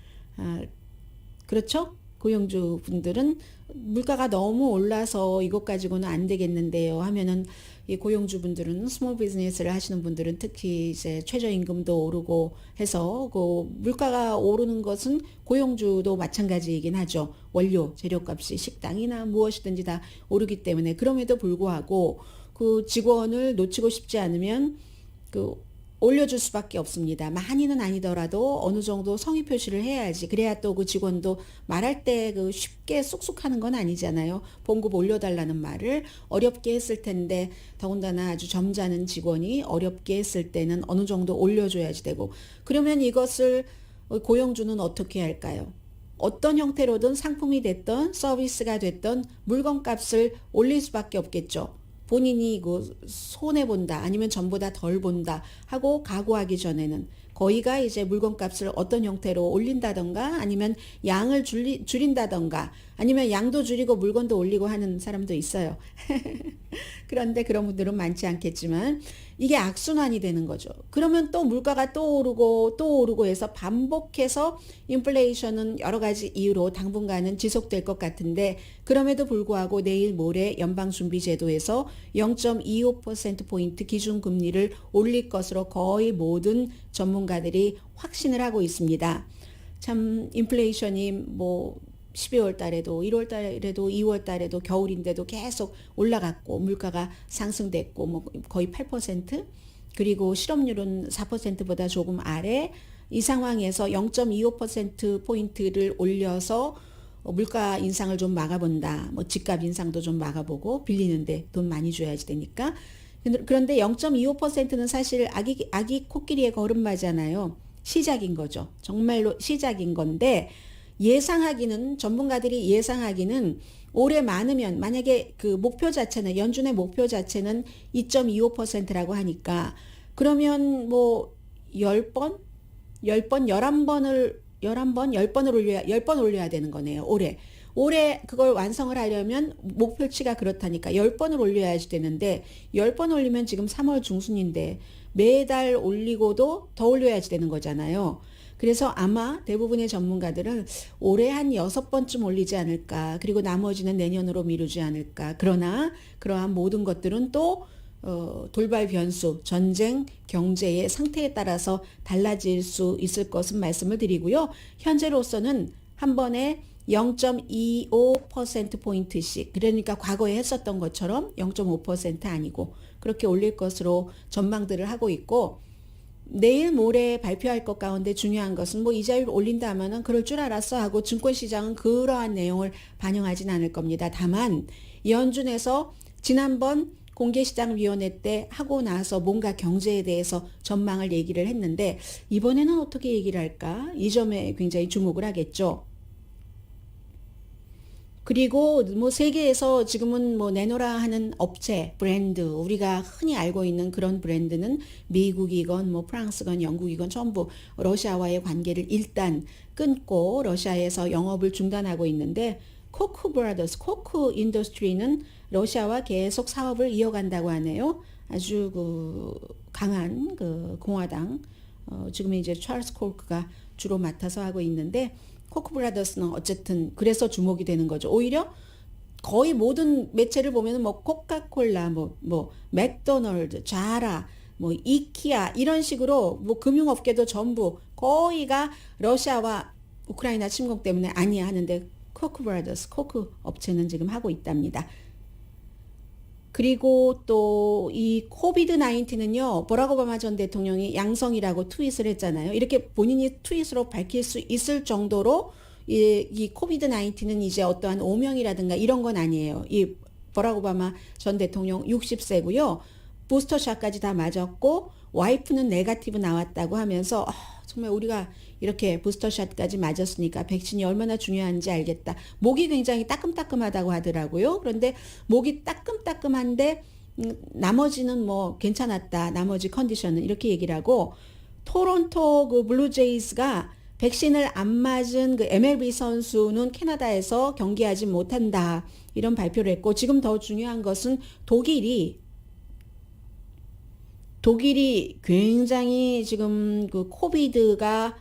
그렇죠? 고용주 분들은 물가가 너무 올라서 이것 가지고는 안 되겠는데요 하면은, 이 고용주 분들은, 스몰 비즈니스를 하시는 분들은 특히 이제 최저임금도 오르고 해서 그 물가가 오르는 것은 고용주도 마찬가지이긴 하죠. 원료, 재료값이 식당이나 무엇이든지 다 오르기 때문에. 그럼에도 불구하고 그 직원을 놓치고 싶지 않으면 올려줄 수밖에 없습니다. 많이는 아니더라도 어느 정도 성의 표시를 해야지. 그래야 또 그 직원도 말할 때 쉽게 쑥쑥 하는 건 아니잖아요. 봉급 올려달라는 말을 어렵게 했을 텐데, 더군다나 아주 점잖은 직원이 어렵게 했을 때는 어느 정도 올려줘야지 되고, 그러면 이것을 고용주는 어떻게 할까요? 어떤 형태로든 상품이 됐던 서비스가 됐던 물건값을 올릴 수밖에 없겠죠. 본인이 손해본다 아니면 전보다 덜 본다 하고 각오하기 전에는 거의가 이제 물건값을 어떤 형태로 올린다던가 아니면 양을 줄인다던가 아니면 양도 줄이고 물건도 올리고 하는 사람도 있어요. 그런데 그런 분들은 많지 않겠지만 이게 악순환이 되는 거죠. 그러면 또 물가가 또 오르고 해서 반복해서 인플레이션은 여러 가지 이유로 당분간은 지속될 것 같은데, 그럼에도 불구하고 내일 모레 연방준비제도에서 0.25%포인트 기준금리를 올릴 것으로 거의 모든 전문가들이 확신을 하고 있습니다. 참 인플레이션이 12월 달에도 1월 달에도 2월 달에도 겨울인데도 계속 올라갔고 물가가 상승됐고 거의 8%, 그리고 실업률은 4%보다 조금 아래, 이 상황에서 0.25%포인트를 올려서 물가 인상을 좀 막아본다. 집값 인상도 좀 막아보고, 빌리는데 돈 많이 줘야지 되니까. 그런데 0.25%는 사실 아기 코끼리의 걸음마잖아요. 시작인 거죠. 정말로 시작인 건데, 전문가들이 예상하기는 올해 많으면, 만약에 그 목표 자체는, 연준의 목표 자체는 2.25%라고 하니까, 그러면 10번 올려야 되는 거네요. 올해 올해 그걸 완성을 하려면 목표치가 그렇다니까 10번을 올려야지 되는데 10번 올리면 지금 3월 중순인데 매달 올리고도 더 올려야지 되는 거잖아요. 그래서 아마 대부분의 전문가들은 올해 한 6번쯤 올리지 않을까. 그리고 나머지는 내년으로 미루지 않을까. 그러나 그러한 모든 것들은 또 돌발 변수, 전쟁, 경제의 상태에 따라서 달라질 수 있을 것은 말씀을 드리고요. 현재로서는 한 번에 0.25%포인트씩, 그러니까 과거에 했었던 것처럼 0.5% 아니고 그렇게 올릴 것으로 전망들을 하고 있고, 내일 모레 발표할 것 가운데 중요한 것은 뭐 이자율 올린다 하면은 그럴 줄 알았어 하고 증권시장은 그러한 내용을 반영하진 않을 겁니다. 다만 연준에서 지난번 공개시장위원회 때 하고 나서 뭔가 경제에 대해서 전망을 얘기를 했는데 이번에는 어떻게 얘기를 할까? 이 점에 굉장히 주목을 하겠죠. 그리고 뭐 세계에서 지금은 뭐 내노라 하는 업체, 브랜드, 우리가 흔히 알고 있는 그런 브랜드는 미국이건 뭐 프랑스건 영국이건 전부 러시아와의 관계를 일단 끊고 러시아에서 영업을 중단하고 있는데, 코크 브라더스, 코크 인더스트리는 러시아와 계속 사업을 이어간다고 하네요. 아주 그 강한 그 공화당, 지금 이제 찰스 코크가 주로 맡아서 하고 있는데, 코크 브라더스는 어쨌든 그래서 주목이 되는 거죠. 오히려 거의 모든 매체를 보면 뭐 코카콜라, 뭐 맥도널드, 자라, 뭐 이키아 이런 식으로 뭐 금융업계도 전부 거의가 러시아와 우크라이나 침공 때문에 아니야 하는데 코크 브라더스, 코크 업체는 지금 하고 있답니다. 그리고 또 이 코비드 19은요, 버락 오바마 전 대통령이 양성이라고 트윗을 했잖아요. 이렇게 본인이 트윗으로 밝힐 수 있을 정도로 이 코비드 19은 이제 어떠한 오명이라든가 이런 건 아니에요. 이 버락 오바마 전 대통령 60세고요. 부스터샷까지 다 맞았고 와이프는 네거티브 나왔다고 하면서 정말 우리가 이렇게 부스터샷까지 맞았으니까 백신이 얼마나 중요한지 알겠다. 목이 굉장히 따끔따끔하다고 하더라고요. 그런데 목이 따끔따끔한데 나머지는 뭐 괜찮았다. 나머지 컨디션은 이렇게 얘기를 하고, 토론토 그 블루제이스가 백신을 안 맞은 그 MLB 선수는 캐나다에서 경기하지 못한다. 이런 발표를 했고, 지금 더 중요한 것은 독일이 굉장히 지금 그 코비드가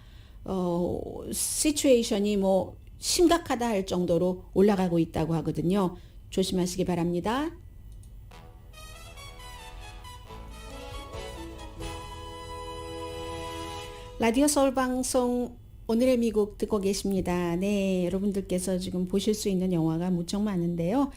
시츄에이션이 뭐 심각하다 할 정도로 올라가고 있다고 하거든요. 조심하시기 바랍니다. 라디오 서울 방송 오늘의 미국 듣고 계십니다. 네, 여러분들께서 지금 보실 수 있는 영화가 무척 많은데요.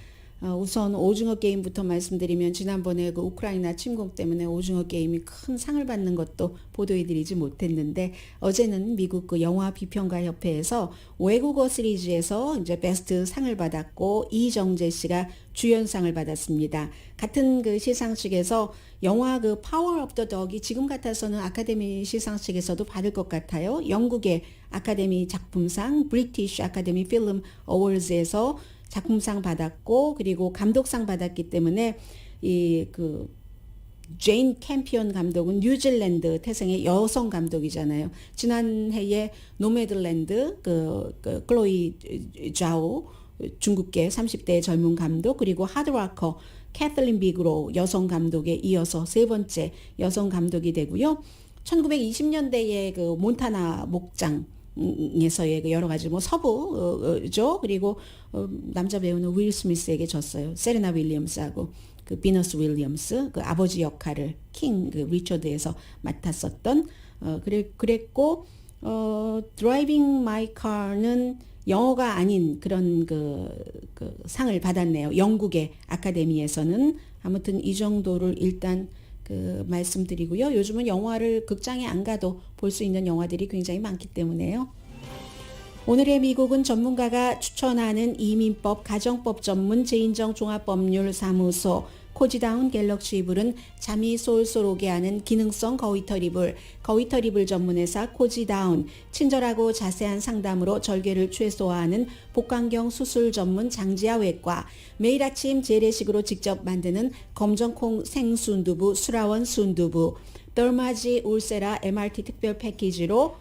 우선 오징어 게임부터 말씀드리면, 지난번에 그 우크라이나 침공 때문에 오징어 게임이 큰 상을 받는 것도 보도해드리지 못했는데, 어제는 미국 그 영화 비평가 협회에서 외국어 시리즈에서 이제 베스트 상을 받았고, 이정재 씨가 주연상을 받았습니다. 같은 그 시상식에서 영화 그 파워 오브 더 덕이 지금 같아서는 아카데미 시상식에서도 받을 것 같아요. 영국의 아카데미 작품상, 브리티쉬 아카데미 필름 어워즈에서 작품상 받았고, 그리고 감독상 받았기 때문에 이 그 제인 캠피언 감독은 뉴질랜드 태생의 여성 감독이잖아요. 지난해에 노매들랜드 그 클로이 자오 중국계 30대 젊은 감독, 그리고 하드워커 캐틀린 비그로 여성 감독에 이어서 세 번째 여성 감독이 되고요. 1920년대의 그 몬타나 목장에서의 그 여러 가지 뭐 서부죠. 그리고 남자 배우는 윌 스미스에게 졌어요. 세레나 윌리엄스하고 그 비너스 윌리엄스, 그 아버지 역할을 킹 그 리처드에서 맡았었던 그랬고, 드라이빙 마이 카는 영어가 아닌 그런 그 상을 받았네요. 영국의 아카데미에서는. 아무튼 이 정도를 일단 그 말씀드리고요. 요즘은 영화를 극장에 안 가도 볼 수 있는 영화들이 굉장히 많기 때문에요. 오늘의 미국은 전문가가 추천하는 이민법, 가정법 전문 제인정 종합법률사무소 코지다운 갤럭시 이불은 잠이 쏠쏠 오게 하는 기능성 거위털 이불, 거위털 이불 전문회사 코지다운, 친절하고 자세한 상담으로 절개를 최소화하는 복강경 수술 전문 장지아 외과, 매일 아침 재래식으로 직접 만드는 검정콩 생순두부 수라원 순두부, 덜마지 울세라 MRT 특별 패키지로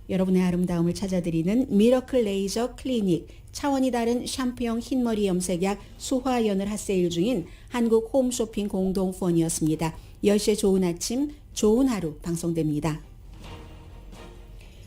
여러분의 아름다움을 찾아드리는 미러클 레이저 클리닉, 차원이 다른 샴푸형 흰머리 염색약 수화연을 핫세일 중인 한국 홈쇼핑 공동 후원이었습니다. 10시에 좋은 아침, 좋은 하루 방송됩니다.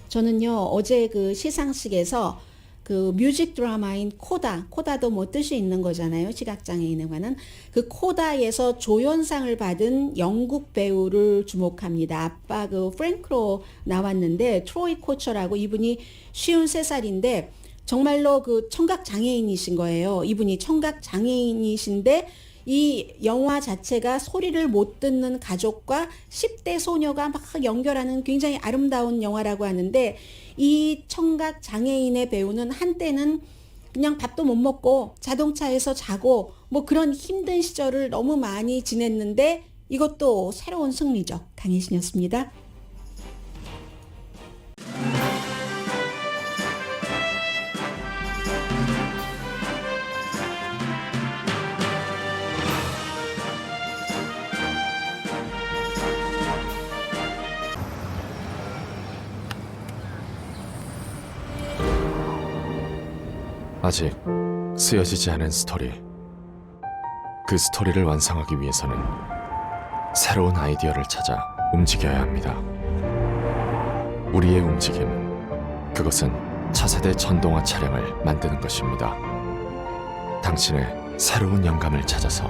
저는요, 어제 그 시상식에서 그 뮤직 드라마인 코다도 뭐 뜻이 있는 거잖아요. 시각장애인에 관한. 그 코다에서 조연상을 받은 영국 배우를 주목합니다. 아빠 그 프랭크로 나왔는데 트로이 코처라고, 이분이 53살인데 정말로 그 청각장애인이신 거예요. 이분이 청각장애인이신데 이 영화 자체가 소리를 못 듣는 가족과 10대 소녀가 막 연결하는 굉장히 아름다운 영화라고 하는데, 이 청각 장애인의 배우는 한때는 그냥 밥도 못 먹고 자동차에서 자고 뭐 그런 힘든 시절을 너무 많이 지냈는데, 이것도 새로운 승리죠. 강혜신이었습니다. 아직 쓰여지지 않은 스토리. 그 스토리를 완성하기 위해서는 새로운 아이디어를 찾아 움직여야 합니다. 우리의 움직임, 그것은 차세대 전동화 차량을 만드는 것입니다. 당신의 새로운 영감을 찾아서